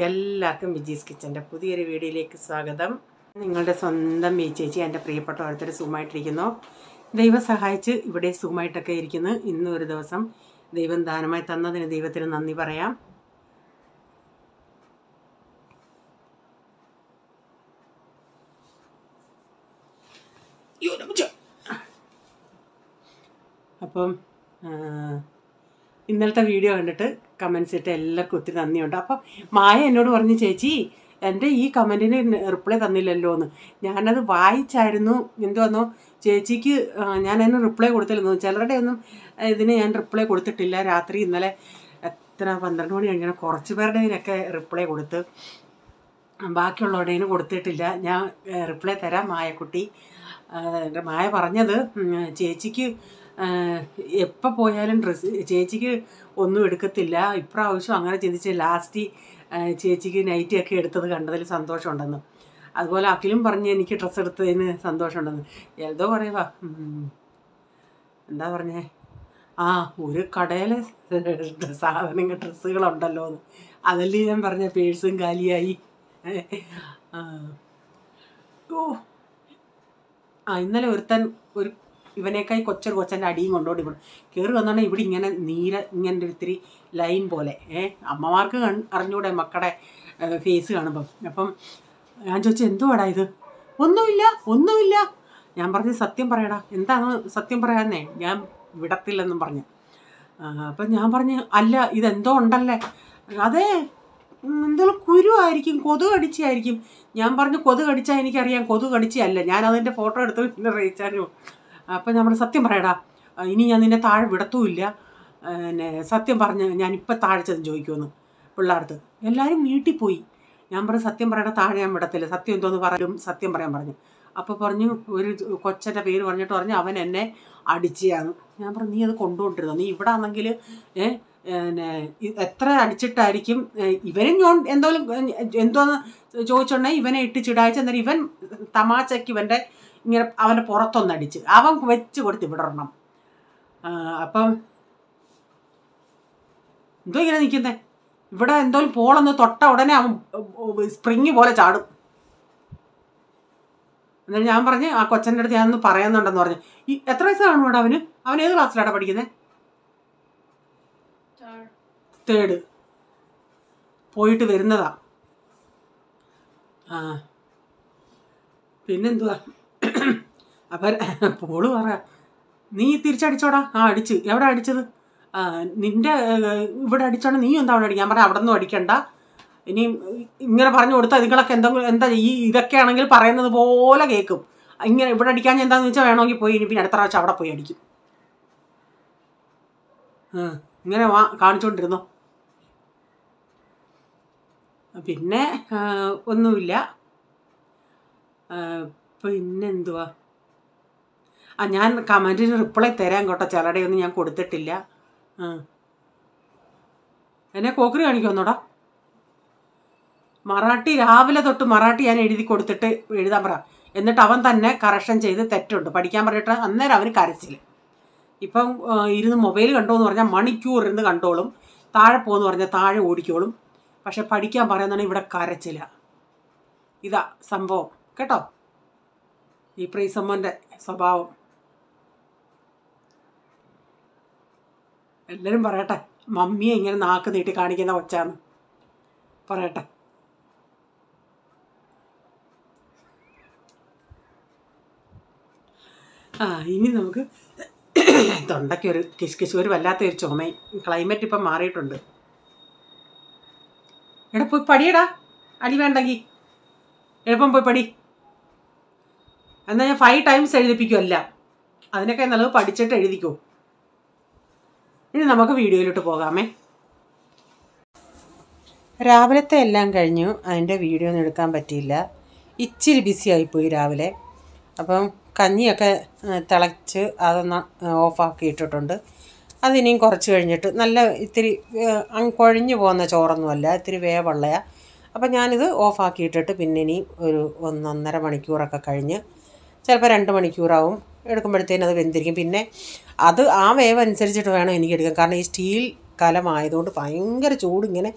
എല്ലാവർക്കും വിജീസ് കിച്ചൻ്റെ പുതിയൊരു വീഡിയോയിലേക്ക് സ്വാഗതം. നിങ്ങളുടെ സ്വന്തം ചേച്ചി എൻ്റെ പ്രിയപ്പെട്ട ഓരോരുത്തർ സുഖമായിട്ടിരിക്കുന്നു. ദൈവം സഹായിച്ച് ഇവിടെ സുഖമായിട്ടൊക്കെ ഇരിക്കുന്നു. ഇന്നൊരു ദിവസം ദൈവം ദാനമായി തന്നതിന് ദൈവത്തിന് നന്ദി പറയാം. അപ്പം ഇന്നലത്തെ വീഡിയോ കണ്ടിട്ട് കമൻസ് ഇട്ട് എല്ലാവർക്കും ഒത്തിരി നന്ദിയുണ്ട്. അപ്പം മായ എന്നോട് പറഞ്ഞു, ചേച്ചി എൻ്റെ ഈ കമൻറ്റിന് റിപ്ലൈ തന്നില്ലല്ലോ എന്ന്. ഞാനത് വായിച്ചായിരുന്നു. എന്തുവന്നോ ചേച്ചിക്ക് ഞാനതിന് റിപ്ലൈ കൊടുത്തില്ലെന്നു. ചിലരുടെ ഒന്നും ഇതിന് ഞാൻ റിപ്ലൈ കൊടുത്തിട്ടില്ല. രാത്രി ഇന്നലെ എത്ര 12 മണി കഴിഞ്ഞാൽ കുറച്ച് പേരുടെ ഇതിനൊക്കെ റിപ്ലൈ കൊടുത്ത്, ബാക്കിയുള്ളവരുടേതിന് കൊടുത്തിട്ടില്ല. ഞാൻ റിപ്ലൈ തരാം മായക്കുട്ടി. മായ പറഞ്ഞത് ചേച്ചിക്ക് എപ്പോൾ പോയാലും ഡ്രസ്സ് ചേച്ചിക്ക് ഒന്നും എടുക്കത്തില്ല. ഇപ്രാവശ്യം അങ്ങനെ ചിന്തിച്ച് ലാസ്റ്റ് ചേച്ചിക്ക് നൈറ്റിയൊക്കെ എടുത്തത് കണ്ടതിൽ സന്തോഷമുണ്ടെന്ന്. അതുപോലെ അഖിലും പറഞ്ഞ് എനിക്ക് ഡ്രസ്സ് എടുത്തതിന് സന്തോഷമുണ്ടെന്ന്. എന്തോ പറയുക, എന്താ പറഞ്ഞേ, ഒരു കടയിലെ സാധനങ്ങൾ ഡ്രസ്സുകളുണ്ടല്ലോ എന്ന്. അതല്ലേ ഞാൻ പറഞ്ഞ പേഴ്സും കാലിയായി. ഇന്നലെ ഒരു ഇവനേക്കായി കൊച്ചൻ്റെ അടിയും കൊണ്ടോടി ഇവിടെ കയറി വന്നാണ്. ഇവിടെ ഇങ്ങനെ ഇങ്ങനെ ഇത്തിരി ലൈൻ പോലെ അമ്മമാർക്ക് അറിഞ്ഞൂടെ മക്കളുടെ ഫേസ് കാണുമ്പം. അപ്പം ഞാൻ ചോദിച്ചു, എന്തുവാടാ ഇത്? ഒന്നുമില്ല. ഞാൻ പറഞ്ഞു, സത്യം പറയടാ, എന്താണ് സത്യം പറയാന്നേ, ഞാൻ വിടത്തില്ലെന്നും പറഞ്ഞു. അപ്പം ഞാൻ പറഞ്ഞു, അല്ല ഇതെന്തോ ഉണ്ടല്ലേ. അതെ, എന്തെങ്കിലും കുരു ആയിരിക്കും, കൊതു കടിച്ചായിരിക്കും. ഞാൻ പറഞ്ഞു, കൊതു കടിച്ചാൽ എനിക്കറിയാം, കൊതു കടിച്ചല്ല. ഞാൻ അതിൻ്റെ ഫോട്ടോ എടുത്ത് പിന്നെ റീച്ചാനും. അപ്പം നമ്മൾ സത്യം പറയടാ, ഇനി ഞാൻ നിന്നെ താഴെ വിടത്തുമില്ല, പിന്നെ സത്യം പറഞ്ഞ് ഞാനിപ്പോൾ താഴെ ചെന്ന് ചോദിക്കുമെന്ന് പിള്ളേർത്ത്. എല്ലാവരും വീട്ടിൽ പോയി. ഞാൻ പറഞ്ഞു, സത്യം പറയടാ, താഴെ ഞാൻ വിടത്തില്ല, സത്യം എന്തോന്ന് പറയും, സത്യം പറയാൻ പറഞ്ഞു. അപ്പോൾ പറഞ്ഞു, ഒരു കൊച്ചൻ്റെ പേര് പറഞ്ഞിട്ട് പറഞ്ഞു അവൻ എന്നെ അടിച്ചാന്ന്. ഞാൻ പറഞ്ഞു, നീ അത് കൊണ്ടുകൊണ്ടിരുന്നു, നീ ഇവിടെ ആണെങ്കിൽ പിന്നെ എത്ര അടിച്ചിട്ടായിരിക്കും ഇവനും ഞാൻ എന്തോന്ന് ചോദിച്ചോണ്ടെങ്കിൽ ഇവനെ ഇട്ട് ചിടാഴ്ച. അന്നേരം ഇവൻ തമാശയ്ക്ക് ഇവൻ്റെ ഇങ്ങനെ അവൻ്റെ പുറത്തൊന്നടിച്ച് അവൻ വെച്ച് കൊടുത്ത് വിടണം. അപ്പം എന്തോ ഇങ്ങനെ നിൽക്കുന്നേ, ഇവിടെ എന്തോലും പോളൊന്ന് തൊട്ട ഉടനെ അവൻ സ്പ്രിങ് പോലെ ചാടും. എന്നിട്ട് ഞാൻ പറഞ്ഞ്, ആ കൊച്ചൻ്റെ അടുത്ത് ഞാനൊന്ന് പറയുന്നുണ്ടെന്ന് പറഞ്ഞു. എത്ര വയസ്സ് കാണും ഇവിടെ അവന്? അവൻ ഏത് ക്ലാസ്സിലാടാ പഠിക്കുന്നത്? 3rd പോയിട്ട് വരുന്നതാ. പിന്നെന്തുവാ, അപ്പം പോള് പറ, നീ തിരിച്ചടിച്ചോടാ. അടിച്ച്. എവിടെ അടിച്ചത്? നിൻ്റെ ഇവിടെ അടിച്ചോണ്ട് നീ എന്താ അവിടെ അടിക്കുക? ഞാൻ പറഞ്ഞാൽ അവിടെ നിന്നും അടിക്കണ്ട, ഇനി ഇങ്ങനെ പറഞ്ഞു കൊടുത്താൽ നിങ്ങളൊക്കെ എന്താ ഇതൊക്കെ ആണെങ്കിൽ പറയുന്നത് പോലെ കേൾക്കും. ഇങ്ങനെ ഇവിടെ അടിക്കാൻ എന്താണെന്ന് വെച്ചാൽ വേണമെങ്കിൽ പോയി ഇനി പിന്നെ അടുത്ത പ്രാവശ്യം അവിടെ പോയി അടിക്കും. ഇങ്ങനെ കാണിച്ചുകൊണ്ടിരുന്നോ. പിന്നെ ഒന്നുമില്ല. പിന്നെന്തുവാ, ഞാൻ കമൻറ്റിന് റിപ്ലൈ തരാൻ കേട്ടോ, ചിലരുടെയൊന്നും ഞാൻ കൊടുത്തിട്ടില്ല. എന്നെ കോക്കറി കാണിക്കുമെന്നോടാ. മറാഠി രാവിലെ തൊട്ട് മറാഠി ഞാൻ എഴുതി കൊടുത്തിട്ട് എഴുതാൻ പറ. എന്നിട്ട് അവൻ തന്നെ കറക്ഷൻ ചെയ്ത് തെറ്റുണ്ട് പഠിക്കാൻ പറഞ്ഞിട്ട് അന്നേരം അവന് കരച്ചിൽ. ഇപ്പം ഇരുന്ന് മൊബൈൽ കണ്ടോന്ന് പറഞ്ഞാൽ മണിക്കൂർ ഇരുന്ന് കണ്ടോളും, താഴെ പോകുമെന്ന് പറഞ്ഞാൽ താഴെ ഓടിക്കോളും. പക്ഷെ പഠിക്കാൻ പറയുന്നതാണ് ഇവിടെ കരച്ചില്ല. ഇതാ സംഭവം കേട്ടോ, ഈ പ്രീസമ്മൻ്റെ സ്വഭാവം. എല്ലാവരും പറയട്ടെ, മമ്മിയെ ഇങ്ങനെ നാക്ക് നീട്ടി കാണിക്കുന്ന കൊച്ചാന്ന് പറയട്ടെ. ഇനി നമുക്ക് തൊണ്ടയ്ക്ക് ഒരു കിഷ്കിശ്, ഒരു വല്ലാത്തൊരു ചുമയും. ക്ലൈമറ്റ് ഇപ്പം മാറിയിട്ടുണ്ട്. എടാ പോയി പടിയടാ, അടി വേണ്ടെങ്കിൽ എളുപ്പം പോയി പടി. എന്നാൽ ഞാൻ 5 times എഴുതിപ്പിക്കുമല്ല, അതിനൊക്കെ നല്ലത് പഠിച്ചിട്ട് എഴുതിക്കോ. ഇനി നമുക്ക് വീഡിയോയിലോട്ട് പോകാമേ. രാവിലത്തെ എല്ലാം കഴിഞ്ഞു, അതിൻ്റെ വീഡിയോ ഒന്നും എടുക്കാൻ പറ്റിയില്ല, ഇച്ചിരി ബിസി ആയിപ്പോയി രാവിലെ. അപ്പം കഞ്ഞിയൊക്കെ തിളച്ച് അതൊന്ന് ഓഫാക്കി ഇട്ടിട്ടുണ്ട്. അതിനിയും കുറച്ച് കഴിഞ്ഞിട്ട് നല്ല ഇത്തിരി കുഴഞ്ഞു പോകുന്ന ചോറൊന്നുമല്ല, ഇത്തിരി വേവുള്ളയാണ്. അപ്പം ഞാനിത് ഓഫാക്കിയിട്ടിട്ട് പിന്നെ ഇനി ഒരു 1-1.5 മണിക്കൂറൊക്കെ കഴിഞ്ഞ് ചിലപ്പോൾ 2 മണിക്കൂറാവും എടുക്കുമ്പോഴത്തേനും അത് വെന്തിരിക്കും. പിന്നെ അത് ആ വേവ് അനുസരിച്ചിട്ട് വേണം എനിക്ക് എടുക്കാൻ. കാരണം ഈ സ്റ്റീൽ മഴക്കാലമായതുകൊണ്ട് ഭയങ്കര ചൂട് ഇങ്ങനെ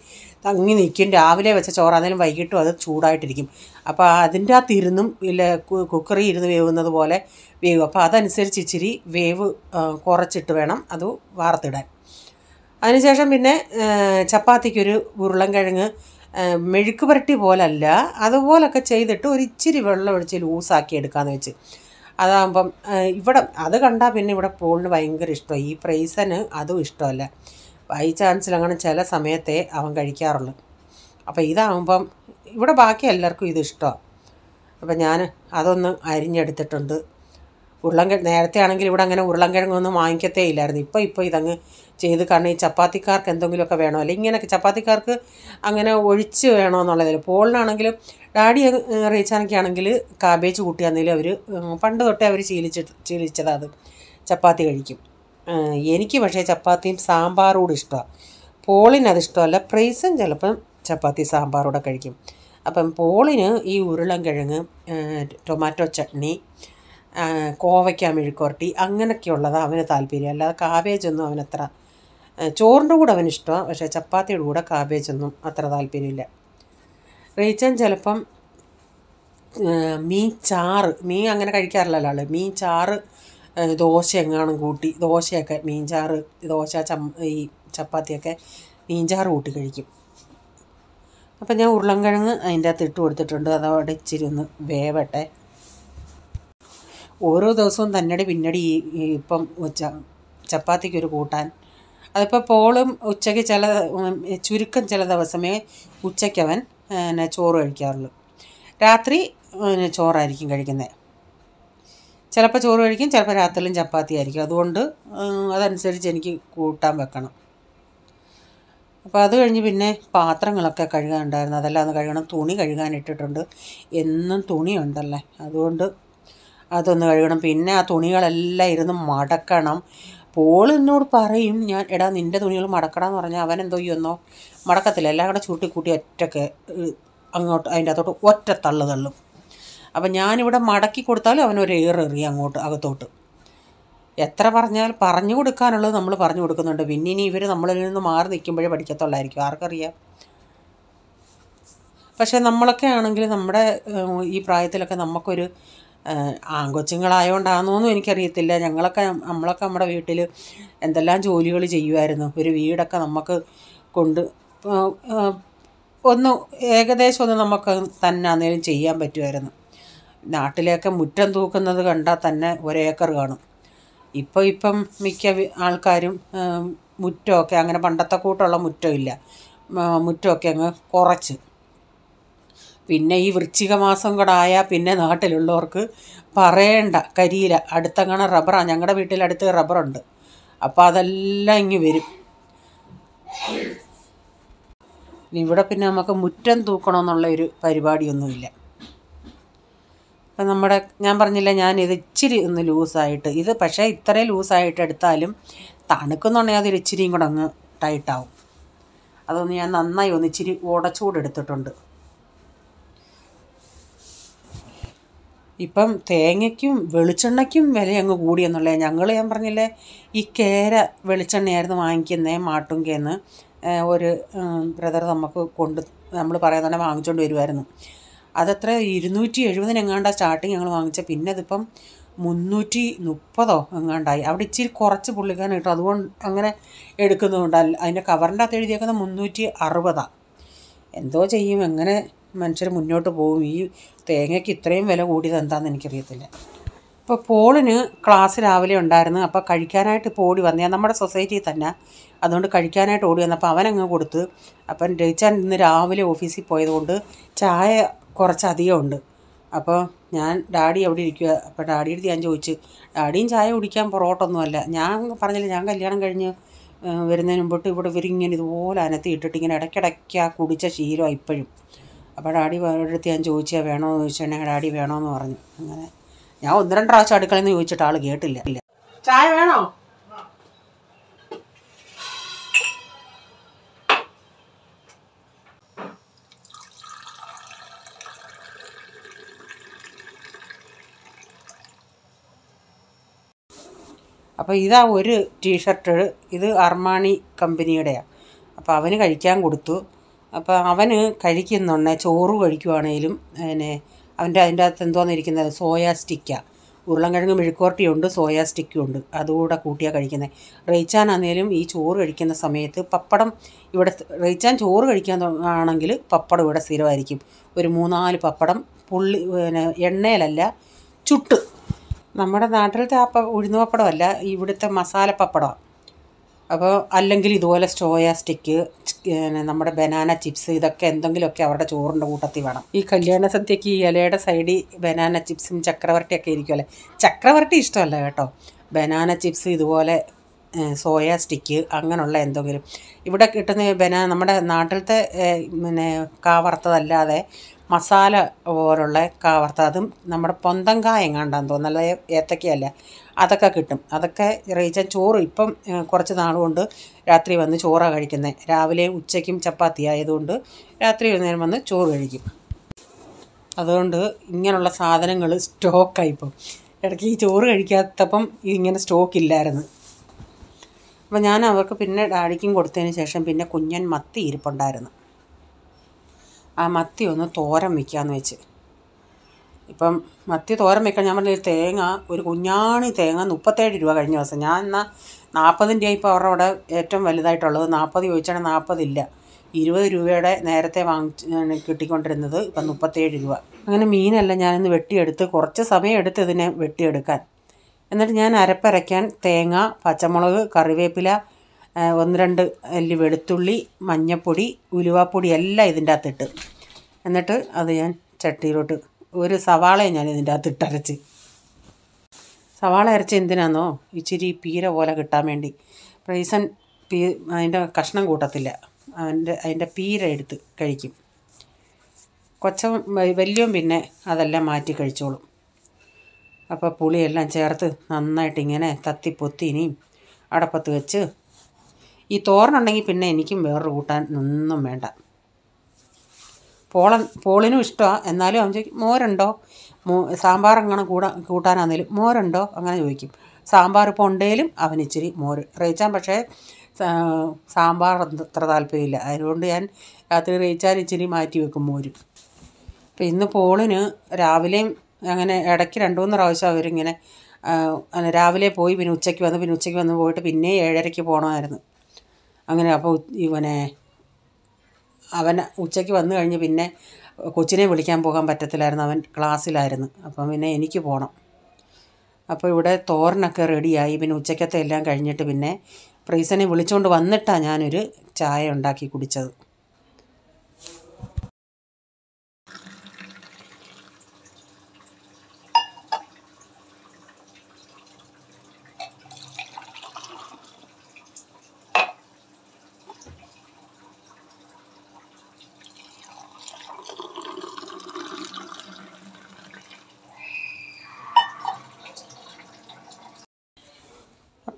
തങ്ങി നിൽക്കും. രാവിലെ വെച്ച ചോറാണെങ്കിലും വൈകിട്ടും അത് ചൂടായിട്ടിരിക്കും. അപ്പോൾ അതിൻ്റെ അകത്തിരുന്നും ഇല്ല കുക്കറിൽ ഇരുന്ന് വേവുന്നത് പോലെ വേവും. അപ്പോൾ അതനുസരിച്ച് ഇച്ചിരി വേവ് കുറച്ചിട്ട് വേണം അത് വാർത്തിടാൻ. അതിനുശേഷം പിന്നെ ചപ്പാത്തിക്കൊരു ഉരുളൻകിഴങ്ങ് മെഴുക്ക് പുരട്ടി പോലല്ല, അതുപോലൊക്കെ ചെയ്തിട്ട് ഒരു ഇച്ചിരി വെള്ളം ഒഴിച്ച് ലൂസാക്കി എടുക്കാമെന്ന് വെച്ച്. അതാകുമ്പം ഇവിടെ അത് കണ്ടാൽ പിന്നെ ഇവിടെ പോളിന് ഭയങ്കര ഇഷ്ടമാണ്. ഈ പ്രൈസന് അതും ഇഷ്ടമല്ല. ബൈ ചാൻസിൽ അങ്ങനെ ചില സമയത്തെ അവൻ കഴിക്കാറുള്ളൂ. അപ്പോൾ ഇതാകുമ്പം ഇവിടെ ബാക്കി എല്ലാവർക്കും ഇത് ഇഷ്ടമാണ്. അപ്പം ഞാൻ അതൊന്ന് അരിഞ്ഞെടുത്തിട്ടുണ്ട്. നേരത്തെ ആണെങ്കിൽ ഇവിടെ അങ്ങനെ ഉരുളൻകിഴങ്ങൊന്നും വാങ്ങിക്കത്തേ ഇല്ലായിരുന്നു. ഇപ്പോൾ ഇതങ്ങ് ചെയ്ത്, കാരണം ഈ ചപ്പാത്തിക്കാർക്ക് എന്തെങ്കിലുമൊക്കെ വേണമല്ലോ. ഇങ്ങനെയൊക്കെ ചപ്പാത്തിക്കാർക്ക് അങ്ങനെ ഒഴിച്ച് വേണമെന്നുള്ളതില്ല. പോളിനാണെങ്കിലും ഡാഡി റീച്ചാനൊക്കെ ആണെങ്കിൽ കാബേജ് കൂട്ടിയാണെങ്കിലും അവർ പണ്ട് തൊട്ടേ അവർ ശീലിച്ചതാണ് അത്. ചപ്പാത്തി കഴിക്കും. എനിക്ക് പക്ഷേ ചപ്പാത്തിയും സാമ്പാറൂടെ ഇഷ്ടമാണ്. പോളിന് അത് ഇഷ്ടമല്ല. പ്രൈസും ചിലപ്പം ചപ്പാത്തി സാമ്പാറൂടെ കഴിക്കും. അപ്പം പോളിന് ഈ ഉരുളൻകിഴങ്ങ്, ടൊമാറ്റോ ചട്നി, കോവയ്ക്ക മെഴുക്കുവരട്ടി അങ്ങനെയൊക്കെയുള്ളതാണ് അവന് താല്പര്യം. അല്ലാതെ കാബേജൊന്നും അവനത്ര, ചോറിൻ്റെ കൂടെ അവനിഷ്ടമാണ്, പക്ഷേ ചപ്പാത്തിയുടെ കൂടെ കാബേജൊന്നും അത്ര താല്പര്യമില്ല. റീച്ചൻ ചിലപ്പം മീൻ ചാറ്, മീൻ അങ്ങനെ കഴിക്കാറില്ലല്ലോ ആൾ, മീൻ ചാറ് ദോശ എങ്ങാനും കൂട്ടി, ദോശയൊക്കെ മീൻ ചാറ്, ദോശ ഈ ചപ്പാത്തിയൊക്കെ മീൻ ചാറ് കൂട്ടി കഴിക്കും. അപ്പം ഞാൻ ഉരുളൻകിഴങ്ങ് അതിൻ്റെ അകത്ത് ഇട്ട് കൊടുത്തിട്ടുണ്ട്. അതവിടെ ഇച്ചിരി ഒന്ന് വേവട്ടെ. ഓരോ ദിവസവും തന്നടി പിന്നടി ഇപ്പം ചപ്പാത്തിക്കൊരു കൂട്ടാൻ. അതിപ്പോൾ പോളും ഉച്ചയ്ക്ക് ചുരുക്കം ചില ദിവസമേ ഉച്ചയ്ക്കവൻ ചോറ് കഴിക്കാറുള്ളൂ. രാത്രി ചോറായിരിക്കും കഴിക്കുന്നത്. ചിലപ്പോൾ ചോറ് കഴിക്കും, ചിലപ്പോൾ രാത്രിയിലും ചപ്പാത്തി ആയിരിക്കും. അതുകൊണ്ട് അതനുസരിച്ച് എനിക്ക് കൂട്ടാൻ വെക്കണം. അപ്പോൾ അത് കഴിഞ്ഞ് പിന്നെ പാത്രങ്ങളൊക്കെ കഴുകാനുണ്ടായിരുന്നു, അതെല്ലാം ഒന്ന് കഴുകണം. തുണി കഴുകാനിട്ടിട്ടുണ്ട്, എന്നും തുണിയുണ്ടല്ലേ, അതുകൊണ്ട് അതൊന്ന് കഴുകണം. പിന്നെ ആ തുണികളെല്ലാം ഇരുന്ന് മടക്കണം. പോൾ എന്നോട് പറയും, ഞാൻ എടാ നിൻ്റെ തുണികൾ മടക്കണമെന്ന് പറഞ്ഞാൽ അവൻ എന്തോ ചെയ്യുന്നോ മടക്കത്തില്ല, എല്ലാം കൂടെ ചൂട്ടിക്കൂട്ടി ഒറ്റയ്ക്ക് അങ്ങോട്ട് അതിൻ്റെ അകത്തോട്ട് ഒറ്റ തള്ളും. അപ്പം ഞാനിവിടെ മടക്കി കൊടുത്താലും അവനൊരു എറിയും അങ്ങോട്ട് അകത്തോട്ട്. എത്ര പറഞ്ഞു കൊടുക്കാനുള്ളത് നമ്മൾ പറഞ്ഞു കൊടുക്കുന്നുണ്ട്. പിന്നെ ഇനി ഇവർ നമ്മളിൽ നിന്ന് മാറി നിൽക്കുമ്പോഴേ പഠിക്കത്തുള്ളായിരിക്കും, ആർക്കറിയാം. പക്ഷേ നമ്മളൊക്കെ ആണെങ്കിൽ നമ്മുടെ ഈ പ്രായത്തിലൊക്കെ നമുക്കൊരു ആൺകൊച്ചുങ്ങളായതുകൊണ്ടാണെന്നൊന്നും എനിക്കറിയത്തില്ല. നമ്മളൊക്കെ നമ്മുടെ വീട്ടിൽ എന്തെല്ലാം ജോലികൾ ചെയ്യുമായിരുന്നു. ഒരു വീടൊക്കെ നമുക്ക് ഒന്ന് ഏകദേശം ഒന്ന് നമുക്ക് തന്നെ ആണെങ്കിലും ചെയ്യാൻ പറ്റുമായിരുന്നു. നാട്ടിലേക്ക് മുറ്റം തൂക്കുന്നത് കണ്ടാൽ തന്നെ ഒരേക്കർ കാണും. ഇപ്പം മിക്ക ആൾക്കാരും മുറ്റമൊക്കെ അങ്ങനെ പണ്ടത്തെ കൂട്ടുള്ള മുറ്റമില്ല, മുറ്റമൊക്കെ അങ്ങ് കുറച്ച്. പിന്നെ ഈ വൃശ്ചിക മാസം കൂടെ ആയാൽ പിന്നെ നാട്ടിലുള്ളവർക്ക് പറയേണ്ട, കരിയില അടുത്തങ്ങനെ റബ്ബറാണ്. ഞങ്ങളുടെ വീട്ടിലടുത്ത് റബ്ബറുണ്ട്. അപ്പോൾ അതെല്ലാം ഇങ്ങ് വരും. ഇവിടെ പിന്നെ നമുക്ക് മുറ്റം തൂക്കണമെന്നുള്ള ഒരു പരിപാടിയൊന്നുമില്ല. അപ്പം ഞാൻ പറഞ്ഞില്ല, ഞാനിത് ഇച്ചിരി ഒന്ന് ലൂസായിട്ട്, ഇത് പക്ഷേ ഇത്രയും ലൂസായിട്ട് എടുത്താലും തണുക്കുന്നുണ്ടെങ്കിൽ അതൊരു ഇച്ചിരിയും കൂടെ അങ്ങ് ടൈറ്റാവും. അതൊന്ന് ഞാൻ നന്നായി ഒന്ന് ഇച്ചിരി ഉടച്ചുകൂടെടുത്തിട്ടുണ്ട്. ഇപ്പം തേങ്ങയ്ക്കും വെളിച്ചെണ്ണയ്ക്കും വില അങ്ങ് കൂടിയെന്നുള്ളത്. ഞാൻ പറഞ്ഞില്ലേ, ഈ കേര വെളിച്ചെണ്ണയായിരുന്നു വാങ്ങിക്കുന്നത് മാട്ടുങ്കേന്ന്. ഒരു ബ്രദർ നമ്മൾ പറയാൻ തന്നെ വാങ്ങിച്ചുകൊണ്ട് വരുമായിരുന്നു. അതത്ര 270 എങ്ങാണ്ടാണ് സ്റ്റാർട്ടിങ് ഞങ്ങൾ വാങ്ങിച്ചത്. പിന്നെ അതിപ്പം 330 എങ്ങാണ്ടായി. അവിടെ ഇച്ചിരി കുറച്ച് പുള്ളിക്കാരൻ കിട്ടും, അതുകൊണ്ട് അങ്ങനെ എടുക്കുന്നതുകൊണ്ട്. അതിൻ്റെ കവറിൻ്റെ അകത്ത് എഴുതിയേക്കുന്നത് 360. എന്തോ ചെയ്യും, എങ്ങനെ മനുഷ്യർ മുന്നോട്ട് പോകും. ഈ തേങ്ങയ്ക്ക് ഇത്രയും വില കൂടിയത് എന്താണെന്ന് എനിക്കറിയത്തില്ല. ഇപ്പോൾ പോളിന് ക്ലാസ് രാവിലെ ഉണ്ടായിരുന്നു. അപ്പോൾ കഴിക്കാനായിട്ട് ഇപ്പോൾ ഓടി വന്നേ, നമ്മുടെ സൊസൈറ്റിയിൽ തന്നെ, അതുകൊണ്ട് കഴിക്കാനായിട്ട് ഓടി വന്നപ്പോൾ അവനങ്ങ് കൊടുത്ത്. അപ്പം രയിച്ചാൻ ഇന്ന് രാവിലെ ഓഫീസിൽ പോയതുകൊണ്ട് ചായ കുറച്ചധികം ഉണ്ട്. അപ്പോൾ ഡാഡി അവിടെ ഇരിക്കുക. അപ്പോൾ ഡാഡിയെടുത്ത് ഞാൻ ചോദിച്ചു, ഡാഡിയും ചായ കുടിക്കാൻ പുറകോട്ടൊന്നുമല്ല. ഞാൻ പറഞ്ഞില്ല, ഞാൻ കല്യാണം കഴിഞ്ഞ് വരുന്നതിന് മുമ്പോട്ട് ഇവിടെ ഇവരിങ്ങനെ ഇതുപോലെ അനത്തി ഇട്ടിട്ട് ഇങ്ങനെ ഇടയ്ക്കിടയ്ക്ക് കുടിച്ച ശീലമാണ് ഇപ്പോഴും. അപ്പോൾ ഡാഡി അടുത്ത് ഞാൻ ചോദിച്ചാൽ വേണമെന്ന് ചോദിച്ചിട്ടുണ്ടെങ്കിൽ ഡാഡി വേണമെന്ന് പറഞ്ഞു. അങ്ങനെ ഞാൻ 1-2 പ്രാവശ്യം അടുക്കളയിൽ നിന്ന് ചോദിച്ചിട്ട് ആൾ കേട്ടില്ല. ചായ വേണോ? അപ്പോൾ ഇതാ ഒരു ടീഷർട്ട്, ഇത് അർമാണി കമ്പനിയുടെയാണ്. അപ്പോൾ അവന് കഴിക്കാൻ കൊടുത്തു. അപ്പോൾ അവന് കഴിക്കുന്നുണ്ട്, ചോറ് കഴിക്കുവാണേലും പിന്നെ അതിൻ്റെ അകത്ത് എന്തോന്നിരിക്കുന്നത്, സോയാ സ്റ്റിക്കാണ്. ഉരുളൻകിഴങ്ങ് മെഴുക്കുവരട്ടിയുണ്ട്, സോയാ സ്റ്റിക്കും ഉണ്ട്. അതുകൂടെ കൂട്ടിയാണ് കഴിക്കുന്നത്. റെയ്ച്ചാനാന്നേലും ഈ ചോറ് കഴിക്കുന്ന സമയത്ത് പപ്പടം ഇവിടെ, റെയ്ച്ചാൻ ചോറ് കഴിക്കാൻ ആണെങ്കിൽ പപ്പടം ഇവിടെ സ്ഥിരമായിരിക്കും. ഒരു 3-4 പപ്പടം പുള്ളി പിന്നെ എണ്ണയിലല്ല, ചുട്ട്. നമ്മുടെ നാട്ടിലത്തെ ഉഴുന്ന് പപ്പടമല്ല, ഇവിടുത്തെ മസാല പപ്പടമാണ്. അപ്പോൾ അല്ലെങ്കിൽ ഇതുപോലെ സോയാ സ്റ്റിക്ക്, നമ്മുടെ ബനാന ചിപ്സ്, ഇതൊക്കെ എന്തെങ്കിലുമൊക്കെ അവരുടെ ചോറിൻ്റെ കൂട്ടത്തിൽ വേണം. ഈ കല്യാണ സദ്യക്ക് ഈ ഇലയുടെ സൈഡിൽ ബനാന ചിപ്സും ചക്രവരട്ടിയൊക്കെ ഇരിക്കുമല്ലേ. ചക്രവരട്ടി ഇഷ്ടമല്ല കേട്ടോ. ബനാന ചിപ്സ്, ഇതുപോലെ സോയാ സ്റ്റിക്ക്, അങ്ങനെയുള്ള എന്തെങ്കിലും. ഇവിടെ കിട്ടുന്ന നമ്മുടെ നാട്ടിലത്തെ പിന്നെ കാവറുത്തതല്ലാതെ മസാല പോലുള്ള കാവറുത്ത, അതും നമ്മുടെ പൊന്തങ്കായ എങ്ങാണ്ടാന്ന് തോന്നുന്നു, അല്ല ഏത്തക്കയല്ല, അതൊക്കെ കിട്ടും. അതൊക്കെ റേച്ചാൻ ചോറ് ഇപ്പം കുറച്ച് നാളുകൊണ്ട് രാത്രി വന്ന് ചോറാണ് കഴിക്കുന്നത്. രാവിലെയും ഉച്ചയ്ക്കും ചപ്പാത്തി ആയതുകൊണ്ട് രാത്രി നേരം വന്ന് ചോറ് കഴിക്കും. അതുകൊണ്ട് ഇങ്ങനെയുള്ള സാധനങ്ങൾ സ്റ്റോക്കായിപ്പം. ഇടയ്ക്ക് ഈ ചോറ് കഴിക്കാത്തപ്പം ഇങ്ങനെ സ്റ്റോക്കില്ലായിരുന്നു. അപ്പോൾ ഞാൻ അവർക്ക് പിന്നെ ഡാഡിക്കും കൊടുത്തതിന് ശേഷം പിന്നെ കുഞ്ഞൻ മത്തി ഇരിപ്പുണ്ടായിരുന്നു. ആ മത്തി ഒന്ന് തോരൻ വയ്ക്കാമെന്ന് വെച്ച്. ഇപ്പം മത്തി തോരൻ വയ്ക്കാൻ ഞാൻ പറഞ്ഞ തേങ്ങ, ഒരു കുഞ്ഞാണി തേങ്ങ 37 രൂപ കഴിഞ്ഞ ദിവസം. ഞാൻ എന്നാൽ 40-ൻ്റെ ഇപ്പോൾ അവരുടെ അവിടെ ഏറ്റവും വലുതായിട്ടുള്ളത്. 40 ചോദിച്ചാണെങ്കിൽ 40 ഇല്ല. 20 രൂപയുടെ നേരത്തെ കിട്ടിക്കൊണ്ടിരുന്നത്, ഇപ്പം 37 രൂപ. അങ്ങനെ മീനെല്ലാം ഞാനിന്ന് വെട്ടിയെടുത്ത്, കുറച്ച് സമയം എടുത്ത് ഇതിനെ വെട്ടിയെടുക്കാൻ. എന്നിട്ട് ഞാൻ അരപ്പരയ്ക്കാൻ തേങ്ങ, പച്ചമുളക്, കറിവേപ്പില, 1-2 അല്ലി വെളുത്തുള്ളി, മഞ്ഞൾപ്പൊടി, ഉലുവാപ്പൊടി എല്ലാം ഇതിൻ്റെ അകത്തിട്ട്, എന്നിട്ട് അത് ഞാൻ ചട്ടിയിലോട്ട്, ഒരു സവാളയെ ഞാൻ ഇതിൻ്റെ അകത്ത് ഇട്ടരച്ച്. സവാള അരച്ച് എന്തിനാണെന്നോ, ഇച്ചിരി പീര പോലെ കിട്ടാൻ വേണ്ടി. റൈസൻ അതിൻ്റെ കഷ്ണം കൂട്ടത്തില്ല, അതിൻ്റെ പീര എടുത്ത് കഴിക്കും. വലിയവൻ പിന്നെ അതെല്ലാം മാറ്റി കഴിച്ചോളും. അപ്പോൾ പുളിയെല്ലാം ചേർത്ത് നന്നായിട്ട് ഇങ്ങനെ തത്തിപ്പൊത്തി ഇനിയും അടപ്പത്ത് വെച്ച്, ഈ തോരനുണ്ടെങ്കിൽ പിന്നെ എനിക്കും വേറൊരു കൂട്ടാൻ ഒന്നും വേണ്ട. പോളിനും ഇഷ്ടമാണ്. എന്നാലും അവൻ ചോദിക്കും മോരുണ്ടോ, സാമ്പാർ അങ്ങനെ കൂട്ടാനാണെങ്കിലും മോരുണ്ടോ അങ്ങനെ ചോദിക്കും. സാമ്പാർ ഇപ്പോൾ ഉണ്ടെങ്കിലും അവന് ഇച്ചിരി മോര്. റേച്ചാൻ പക്ഷേ സാമ്പാർ അത്ര താല്പര്യമില്ല. അതുകൊണ്ട് ഞാൻ രാത്രി റേച്ചാൻ ഇച്ചിരി മാറ്റി വെക്കും മോര്. അപ്പോൾ ഇന്ന് പോളിന് രാവിലെയും അങ്ങനെ ഇടയ്ക്ക് 2-3 പ്രാവശ്യം അവരിങ്ങനെ രാവിലെ പോയി, പിന്നെ ഉച്ചയ്ക്ക് വന്ന് പോയിട്ട് പിന്നെ 7:30 പോകണമായിരുന്നു. അങ്ങനെ അപ്പോൾ അവൻ ഉച്ചയ്ക്ക് വന്നു കഴിഞ്ഞ് പിന്നെ കൊച്ചിനെ വിളിക്കാൻ പോകാൻ പറ്റത്തില്ലായിരുന്നു, അവൻ ക്ലാസ്സിലായിരുന്നു. അപ്പം പിന്നെ എനിക്ക് പോകണം. അപ്പോൾ ഇവിടെ തോരനൊക്കെ റെഡിയായി. പിന്നെ ഉച്ചയ്ക്കത്തെ എല്ലാം കഴിഞ്ഞിട്ട് പിന്നെ പ്രീസനെ വിളിച്ചുകൊണ്ട് വന്നിട്ടാണ് ഞാനൊരു ചായ ഉണ്ടാക്കി കുടിച്ചത്.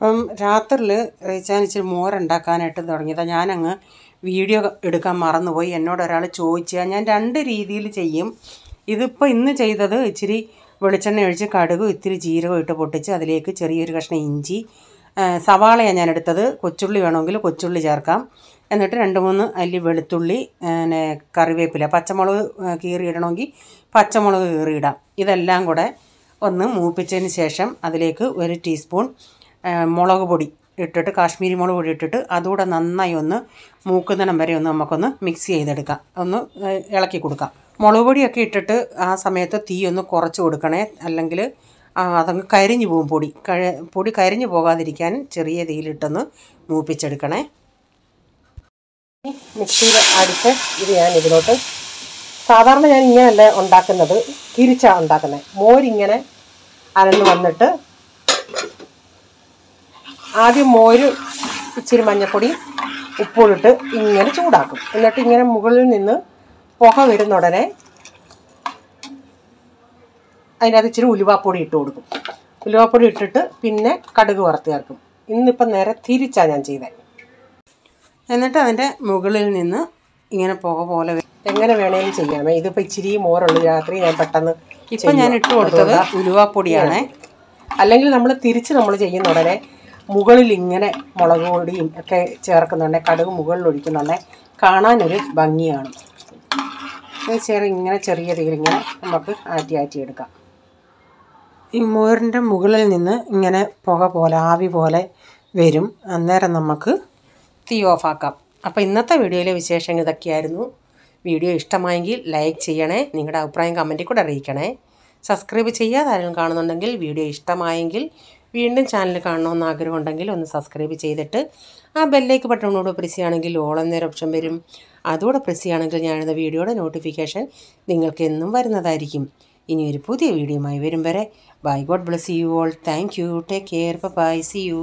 അപ്പം രാത്രിയിൽ റേച്ചാൻ ഇച്ചിരി മോരുണ്ടാക്കാനായിട്ട് തുടങ്ങിയതാണ്. ഞാനങ്ങ് വീഡിയോ എടുക്കാൻ മറന്നുപോയി. എന്നോട് ഒരാൾ ചോദിച്ചാൽ ഞാൻ 2 രീതിയിൽ ചെയ്യും. ഇതിപ്പോൾ ഇന്ന് ചെയ്തത് ഇച്ചിരി വെളിച്ചെണ്ണ ഒഴിച്ച് കടുകും ഇത്തിരി ജീരകം ഇട്ട് പൊട്ടിച്ച് അതിലേക്ക് ചെറിയൊരു കഷ്ണം ഇഞ്ചി, സവാളയാണ് ഞാൻ എടുത്തത്. കൊച്ചുള്ളി വേണമെങ്കിൽ കൊച്ചുള്ളി ചേർക്കാം. എന്നിട്ട് 2-3 അല്ലി വെളുത്തുള്ളി, കറിവേപ്പില, പച്ചമുളക് കീറിയിടണമെങ്കിൽ പച്ചമുളക് കീറിയിടാം. ഇതെല്ലാം കൂടെ ഒന്ന് മൂപ്പിച്ചതിന് ശേഷം അതിലേക്ക് 1 ടീസ്പൂൺ മുളക് പൊടി ഇട്ടിട്ട്, കാശ്മീരി മുളക് പൊടി ഇട്ടിട്ട് അതുകൂടെ നന്നായി ഒന്ന് മൂക്കുന്നിടം വരെ ഒന്ന് നമുക്കൊന്ന് മിക്സ് ചെയ്തെടുക്കാം, ഒന്ന് ഇളക്കി കൊടുക്കാം. മുളക് പൊടിയൊക്കെ ഇട്ടിട്ട് ആ സമയത്ത് തീ ഒന്ന് കുറച്ച് കൊടുക്കണേ, അല്ലെങ്കിൽ അതങ്ങ് കരിഞ്ഞു പോകും. പൊടി കരിഞ്ഞു പോകാതിരിക്കാൻ ചെറിയ തീയിലിട്ടൊന്ന് മൂപ്പിച്ചെടുക്കണേ. മിക്സിയിൽ അടിച്ച് ഇത് ഞാൻ ഇതിലോട്ട്, സാധാരണ ഞാൻ ഇങ്ങനെയല്ല ഉണ്ടാക്കുന്നത്, തിരിച്ചാണ് ഉണ്ടാക്കുന്നത്. മോരിങ്ങനെ അരന്ന് വന്നിട്ട് ആദ്യം മോര് ഇച്ചിരി മഞ്ഞൾപ്പൊടി ഉപ്പിട്ട് ഇങ്ങനെ ചൂടാക്കും. എന്നിട്ട് ഇങ്ങനെ മുകളിൽ നിന്ന് പുക വരുന്ന ഉടനെ അതിനകത്ത് ഇച്ചിരി ഉലുവാപ്പൊടി ഇട്ട് കൊടുക്കും. ഉലുവാപ്പൊടി ഇട്ടിട്ട് പിന്നെ കടുക് വറുത്ത് ചേർക്കും. ഇന്നിപ്പം നേരെ തിരിച്ചാണ് ഞാൻ ചെയ്തത്. എന്നിട്ട് അതിൻ്റെ മുകളിൽ നിന്ന് ഇങ്ങനെ പുക പോലെ എങ്ങനെ വേണേലും ചെയ്യാമേ. ഇതിപ്പോൾ ഇച്ചിരി മോറുള്ളൂ, രാത്രി ഞാൻ പെട്ടെന്ന്. ഇപ്പം ഞാൻ ഇട്ട് കൊടുത്തത് ഉലുവാപ്പൊടിയാണ്. അല്ലെങ്കിൽ നമ്മൾ തിരിച്ച് നമ്മൾ ചെയ്യുന്ന ഉടനെ മുകളിൽ ഇങ്ങനെ മുളക് പൊടിയും ഒക്കെ ചേർക്കുന്നുണ്ടെ, കടുക് മുകളിൽ ഒഴിക്കുന്നുണ്ടെ കാണാനൊരു ഭംഗിയാണ്. ഇങ്ങനെ ചെറിയ തീരിങ്ങനെ നമുക്ക് ആറ്റിയെടുക്കാം. ഈ മോരിൻ്റെ മുകളിൽ നിന്ന് ഇങ്ങനെ പുക പോലെ ആവി പോലെ വരും. അന്നേരം നമുക്ക് തീ ഓഫാക്കാം. അപ്പോൾ ഇന്നത്തെ വീഡിയോയിലെ വിശേഷങ്ങൾ ഇതൊക്കെയായിരുന്നു. വീഡിയോ ഇഷ്ടമായെങ്കിൽ ലൈക്ക് ചെയ്യണേ, നിങ്ങളുടെ അഭിപ്രായം കമൻറ്റിൽ കൂടെ അറിയിക്കണേ. സബ്സ്ക്രൈബ് ചെയ്യാതെ ആരെങ്കിലും കാണുന്നുണ്ടെങ്കിൽ വീഡിയോ ഇഷ്ടമായെങ്കിൽ വീണ്ടും ചാനൽ കാണണമെന്ന് ആഗ്രഹമുണ്ടെങ്കിൽ ഒന്ന് സബ്സ്ക്രൈബ് ചെയ്തിട്ട് ആ ബെല്ലേക്ക് ബട്ടണോട് പ്രസ് ചെയ്യുകയാണെങ്കിൽ ഓൾ എന്നൊരു ഓപ്ഷൻ വരും. അതുകൂടെ പ്രസ് ചെയ്യുകയാണെങ്കിൽ ഞാനിടുന്ന വീഡിയോയുടെ നോട്ടിഫിക്കേഷൻ നിങ്ങൾക്ക് എന്നും വരുന്നതായിരിക്കും. ഇനി ഒരു പുതിയ വീഡിയോയുമായി വരും വരെ bye. God bless you all. Thank you. Take care. Bye. See U.